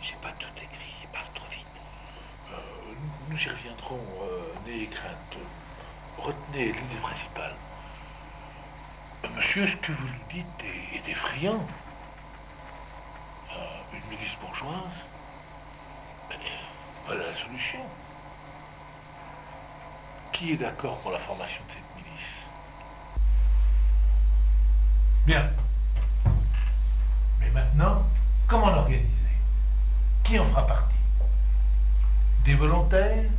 J'ai pas tout écrit, parle trop vite. Nous y reviendrons, n'ayez crainte. Retenez l'idée principale. Monsieur, ce que vous nous dites est effrayant. Une milice bourgeoise. Voilà la solution. Qui est d'accord pour la formation de cette milice? Bien. Mais maintenant, comment l'organiser? Qui en fera partie? Des volontaires?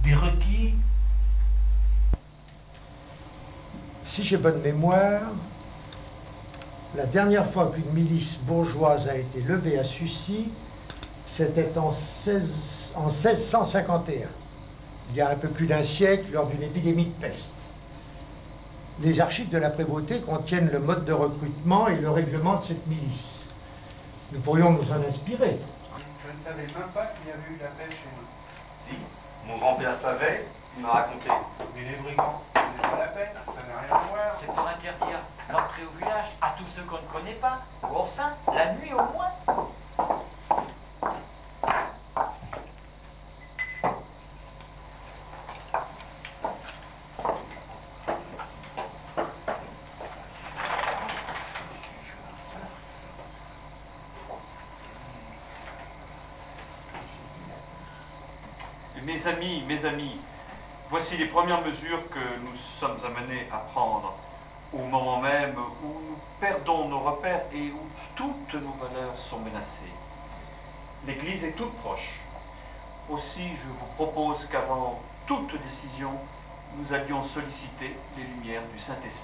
Des requis? Si j'ai bonne mémoire, la dernière fois qu'une milice bourgeoise a été levée à Sucy, c'était en 1651, il y a un peu plus d'un siècle, lors d'une épidémie de peste. Les archives de la prévôté contiennent le mode de recrutement et le règlement de cette milice. Nous pourrions nous en inspirer. Je ne savais même pas qu'il y avait eu de la peste chez nous. Si, mon grand-père savait, il m'a raconté. Mais les brigands, ce n'est pas la peine, ça n'a rien à voir. C'est pour interdire l'entrée au village à tous ceux qu'on ne connaît pas, ou au sein, la nuit au moins. Mes amis, voici les premières mesures que nous sommes amenés à prendre au moment même où nous perdons nos repères et où toutes nos valeurs sont menacées. L'Église est toute proche. Aussi, je vous propose qu'avant toute décision, nous allions solliciter les lumières du Saint-Esprit.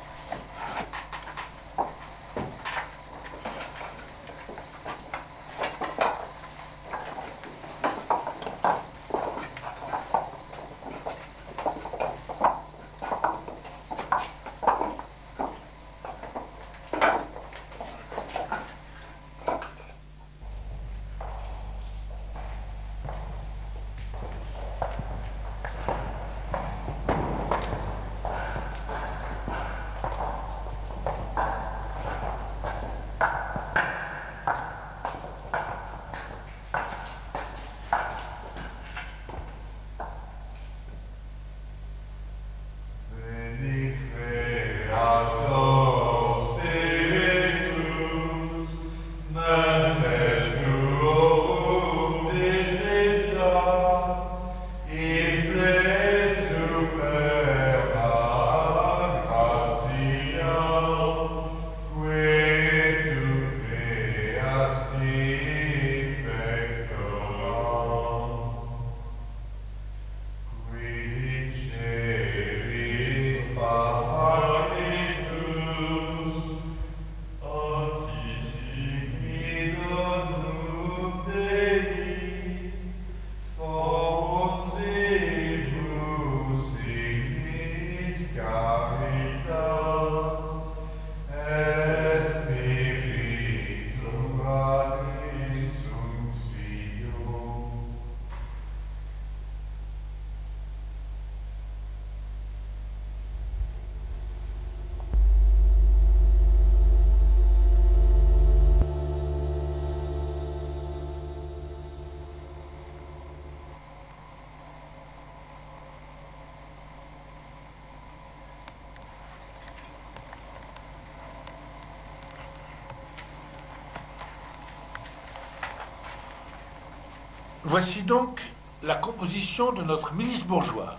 Voici donc la composition de notre milice bourgeoise.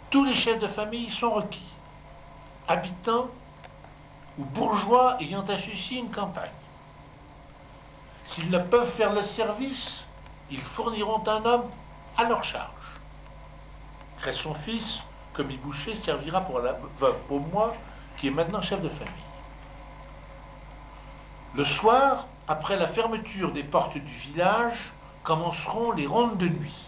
Tous les chefs de famille sont requis, habitants ou bourgeois ayant à Sucy une campagne. S'ils ne peuvent faire le service, ils fourniront un homme à leur charge. Crès son fils, commis boucher, servira pour la veuve Beaumois, qui est maintenant chef de famille. Le soir, après la fermeture des portes du village, commenceront les rondes de nuit.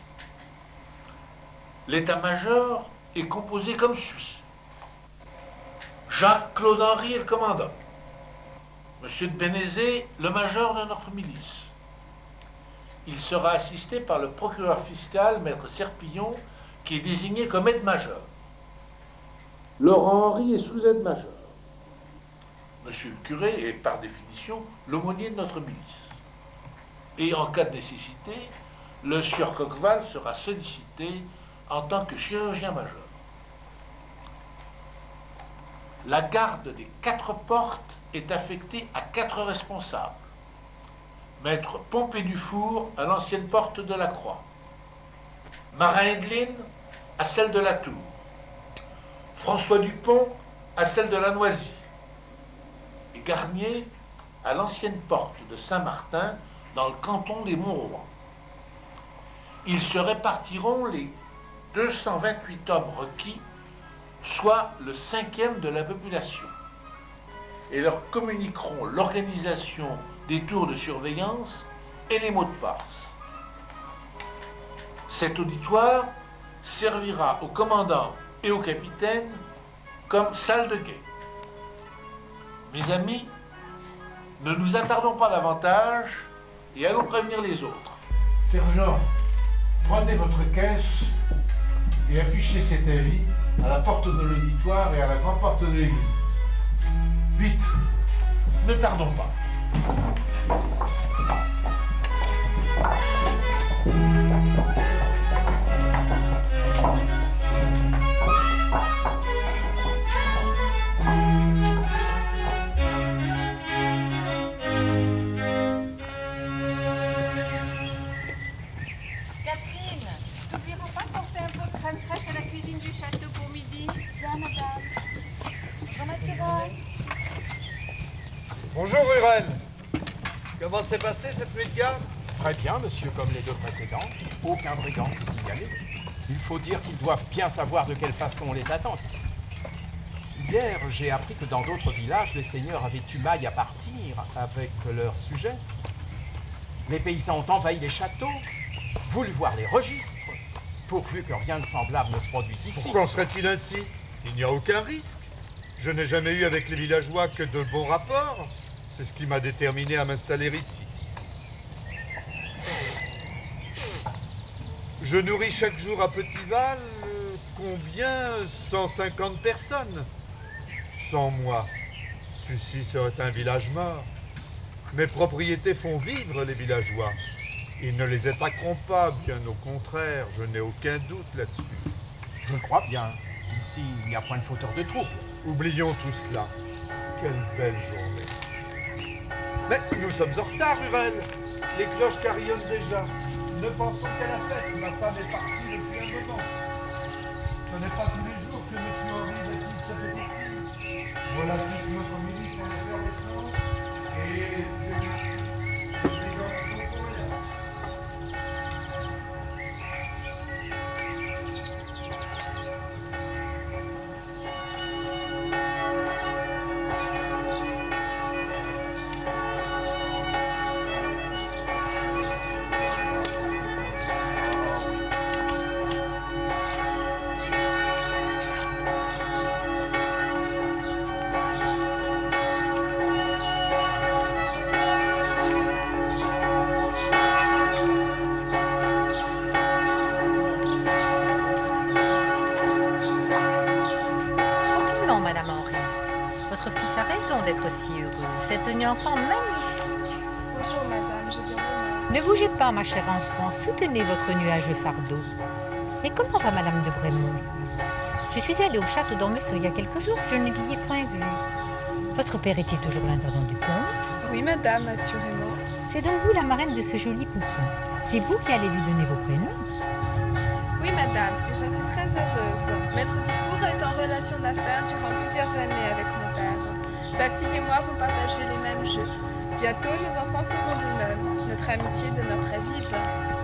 L'état-major est composé comme suit. Jacques-Claude Henry est le commandant. Monsieur de Bénézet, le major de notre milice. Il sera assisté par le procureur fiscal, maître Serpillon, qui est désigné comme aide-major. Laurent Henry est sous-aide-major. Monsieur le curé est, par définition, l'aumônier de notre milice. Et en cas de nécessité, le sieur Coqueval sera sollicité en tant que chirurgien-major. La garde des 4 portes est affectée à 4 responsables. Maître Pompée Dufour à l'ancienne porte de la Croix. Marin Edline à celle de la Tour. François Dupont à celle de la Noisy. Et Garnier à l'ancienne porte de Saint-Martin dans le canton des Montrois. Ils se répartiront les 228 hommes requis, soit le 5e de la population, et leur communiqueront l'organisation des tours de surveillance et les mots de passe. Cet auditoire servira au commandant et au capitaine comme salle de guet. Mes amis, ne nous attardons pas davantage et allons prévenir les autres. Sergent, prenez votre caisse et affichez cet avis à la porte de l'auditoire et à la grande porte de l'église. Vite, ne tardons pas. Catherine, n'oublierons pas de porter un pot de crème fraîche à la cuisine du château pour midi. Bien, madame. Bonjour, Mathurin. Bonjour, Ruren. Comment s'est passée cette nuit de garde? Très bien, monsieur, comme les 2 précédentes. Aucun brigand s'est signalé. Il faut dire qu'ils doivent bien savoir de quelle façon on les attend ici. Hier, j'ai appris que dans d'autres villages, les seigneurs avaient eu maille à partir avec leurs sujets. Les paysans ont envahi les châteaux, voulu voir les registres, pourvu que rien de semblable ne se produise ici. Pourquoi en serait-il ainsi? Il n'y a aucun risque. Je n'ai jamais eu avec les villageois que de bons rapports. C'est ce qui m'a déterminé à m'installer ici. Je nourris chaque jour à Petitval, combien? 150 personnes. Sans moi, ceci serait un village mort. Mes propriétés font vivre les villageois. Ils ne les attaqueront pas, bien au contraire, je n'ai aucun doute là-dessus. Je crois bien. Ici, il n'y a point de fauteur de trouble. Oublions tout cela. Quelle belle journée. Mais nous sommes en retard, Ruren. Les cloches carillonnent déjà. Ne pensons qu'à la fête. Ma femme est partie depuis un moment. Ce n'est pas tous les jours que M. Henri baptise sa petite fille. Voilà toute notre milice en effervescence. Et les garçons pour rien. D'être si heureux. C'est un enfant magnifique. Bonjour, madame, j'ai bien l'honneur. Ne bougez pas, ma chère enfant. Soutenez votre nuageux fardeau. Et comment va madame de Brémond? Je suis allée au château d'Ormesson il y a quelques jours. Je ne l'y ai point vu. Votre père était toujours l'intendant du comte? Oui, madame, assurément. C'est donc vous la marraine de ce joli poupon. C'est vous qui allez lui donner vos prénoms? Oui, madame, et j'en suis très heureuse. Maître Dufour est en relation d'affaires durant plusieurs années avec mon père. Sa fille et moi vont partager les mêmes jeux. Bientôt, nos enfants feront de même. Notre amitié demeurerait vive.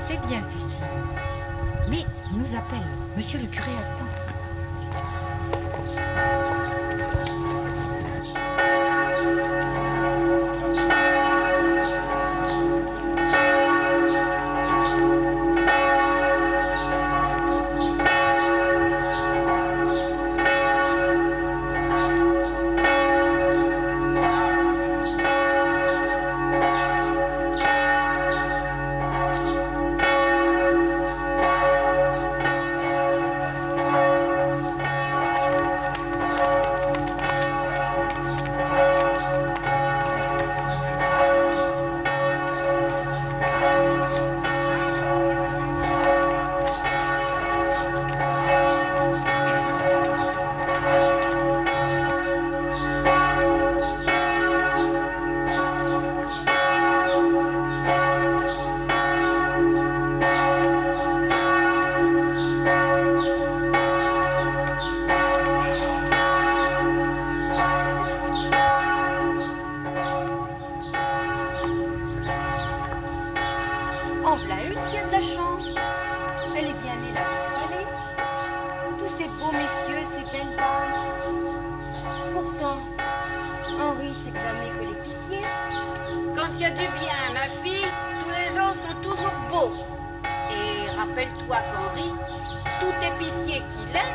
C'est bien, Cécile. Mais il nous appelle. Monsieur le curé attend. qu'il y a du bien, ma fille, tous les gens sont toujours beaux. Et rappelle-toi qu'Henri, tout épicier qu'il est,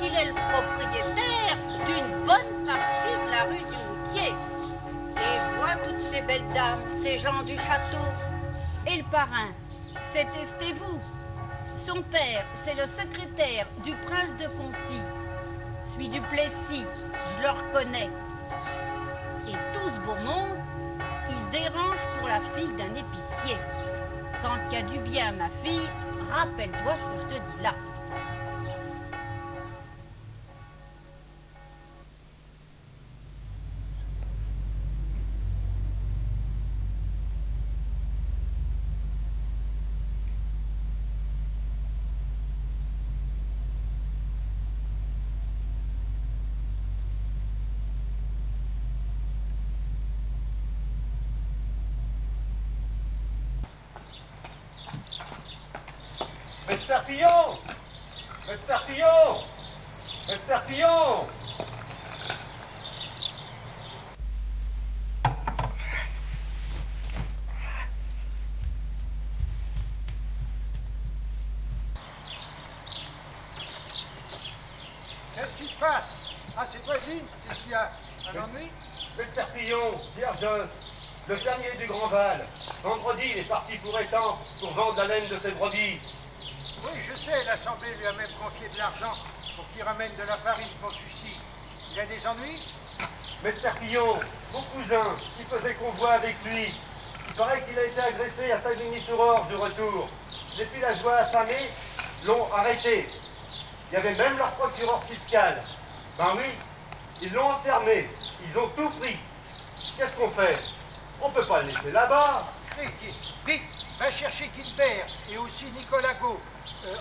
il est le propriétaire d'une bonne partie de la rue du Moutier. Et vois toutes ces belles dames, ces gens du château. Et le parrain, c'est Estévou. Son père, c'est le secrétaire du prince de Conti. Celui du Plessis, je le reconnais. Et tout ce beau monde, il se dérange pour la fille d'un épicier. Quand il y a du bien, ma fille, rappelle-toi ce que je te dis là. Mr. Pillon! Mr. Pillon! Mr. Pillon! Qu'est-ce qui se passe? Ah, c'est toi, Evelyne? Qu'est-ce qu'il y a? Un ennui? Mr. Pillon, Vierge, le fermier du Grand Val. Vendredi, il est parti pour Étampes pour vendre la laine de ses brebis. Oui, je sais, l'Assemblée lui a même confié de l'argent pour qu'il ramène de la farine pour celui-ci. Il a des ennuis? Mr. Pillon, mon cousin, qui faisait convoi avec lui, il paraît qu'il a été agressé à Savigny-sur-Orge au retour. Les villageois affamés l'ont arrêté. Il y avait même leur procureur fiscal. Ben oui, ils l'ont enfermé. Ils ont tout pris. Qu'est-ce qu'on fait? On peut pas le laisser là-bas. Vite, vite, va chercher Gilbert et aussi Nicolas Gau,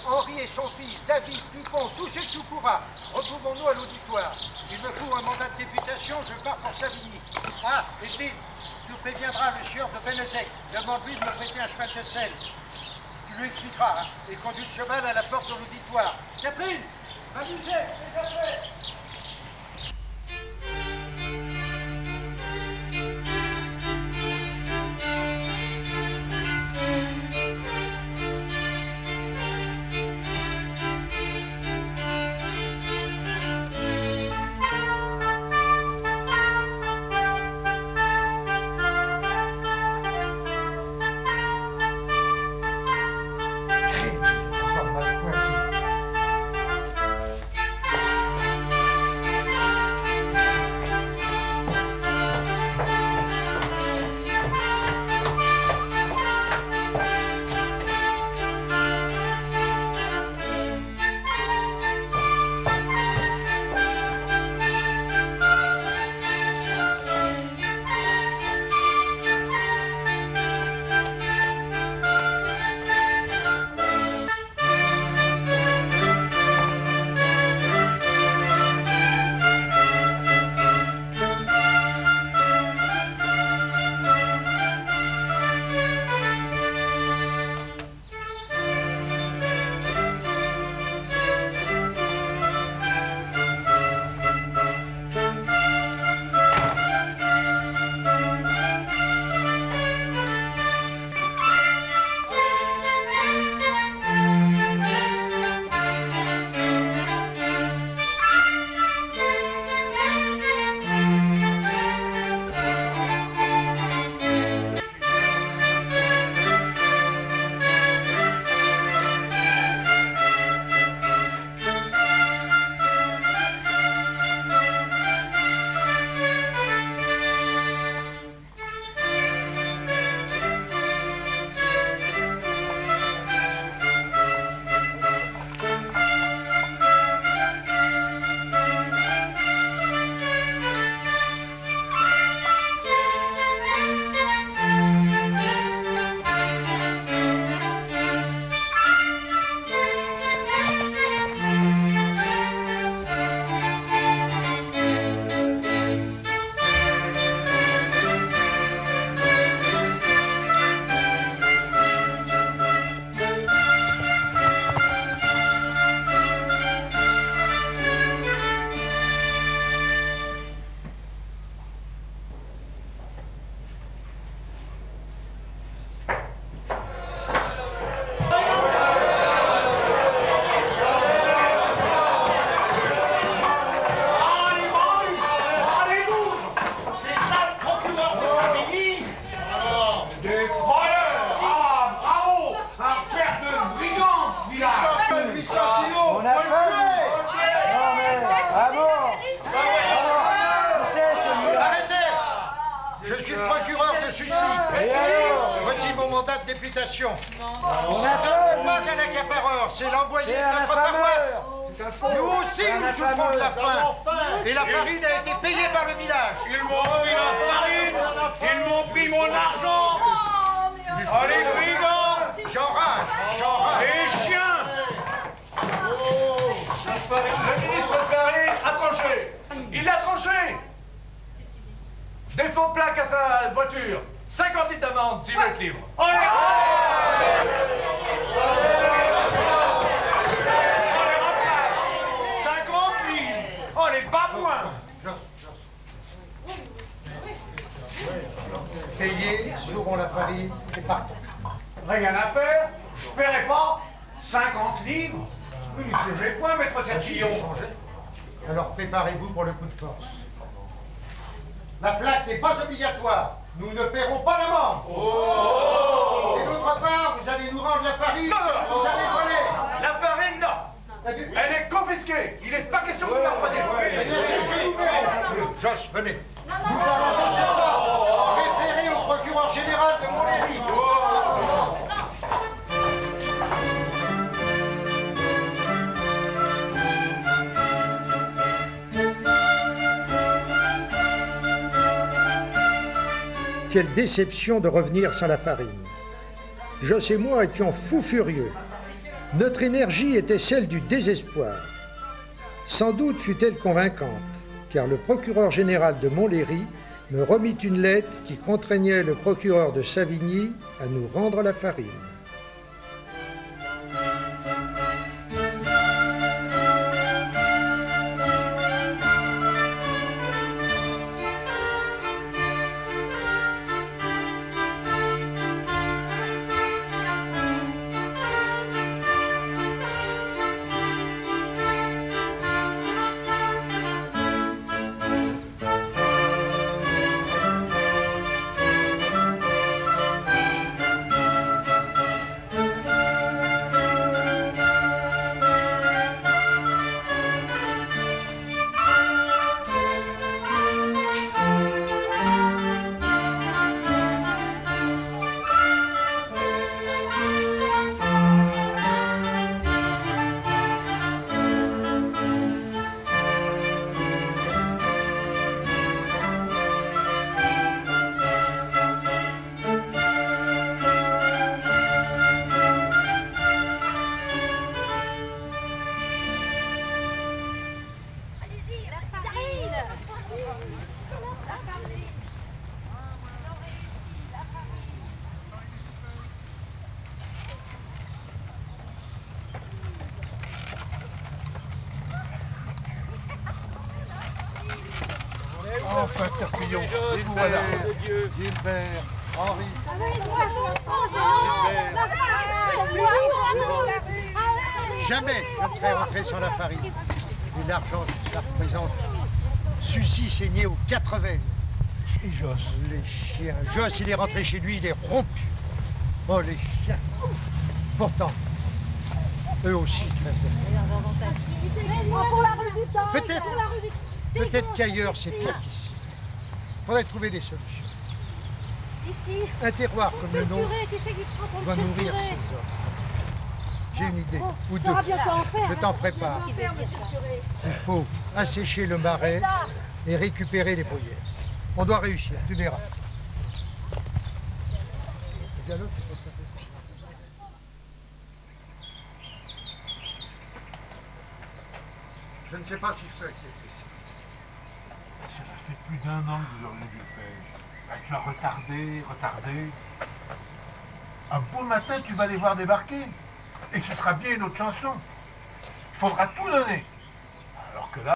Henri et son fils, David, Dupont, tous ceux que tu pourras. Retrouvons-nous à l'auditoire. Il me faut un mandat de députation, je pars pour Savigny. Ah, Evelyne, tu préviendras le sieur de Benezec. Demande-lui de me prêter un cheval de selle. Tu lui expliqueras, hein, et conduis le cheval à la porte de l'auditoire. Catherine, va-y, c'est fait. procureur de Sucy. Et alors? Voici mon mandat de députation. C'est pas un accapareur, c'est l'envoyé de notre paroisse. Nous aussi, nous souffrons de la faim. Et la farine a été payée par le village. Ils m'ont pris la farine. Ils m'ont pris mon argent. Oh, les brigands. J'enrage. Les chiens. Le ministre de Farine a tranché. Il a tranché. Des faux plaques à sa voiture. 50 000 d'amende s'il veut être libre. Oh, les 50 000. Oh, les babouins. Payez, sourons la farine et partons. Rien à faire. Je paierai pas 50 livres. Vous ne changez point, maître Sergillon. Alors préparez-vous pour le coup de force. La plaque n'est pas obligatoire. Nous ne paierons pas l'amende. Et d'autre part, vous allez nous rendre la farine. Vous allez voler. La farine, non. Elle est confisquée. Il n'est pas question de vous la redonner. Eh bien, c'est ce que nous verrons. Josh, venez. Nous allons de ce pas référer au procureur général de Montlhéry. Quelle déception de revenir sans la farine. Joss et moi étions fous furieux. Notre énergie était celle du désespoir. Sans doute fut-elle convaincante, car le procureur général de Montlhéry me remit une lettre qui contraignait le procureur de Savigny à nous rendre la farine. Enfin, Serpillon, Gilbert, Henri. Jamais je ne serais rentré sans la farine. Et l'argent que ça représente. Sucy saignait aux 4 veines. Et Joss, les chiens. Joss, il est rentré chez lui, il est rompu. Oh, les chiens. Pourtant, eux aussi crèvent de faim. Peut-être qu'ailleurs, c'est pire qu'ici. Il faudrait trouver des solutions. Ici. Un terroir comme le nôtre doit nourrir ces hommes. J'ai une idée, ou deux. Je t'en ferai part. Il faut assécher le marais et récupérer les bruyères. On doit réussir, tu verras. Je ne sais pas si je peux accepter ça. Ça fait plus d'1 an que vous auriez dû le faire. Tu as retardé. Un beau matin, tu vas les voir débarquer. Et ce sera bien une autre chanson. Il faudra tout donner. Alors que là...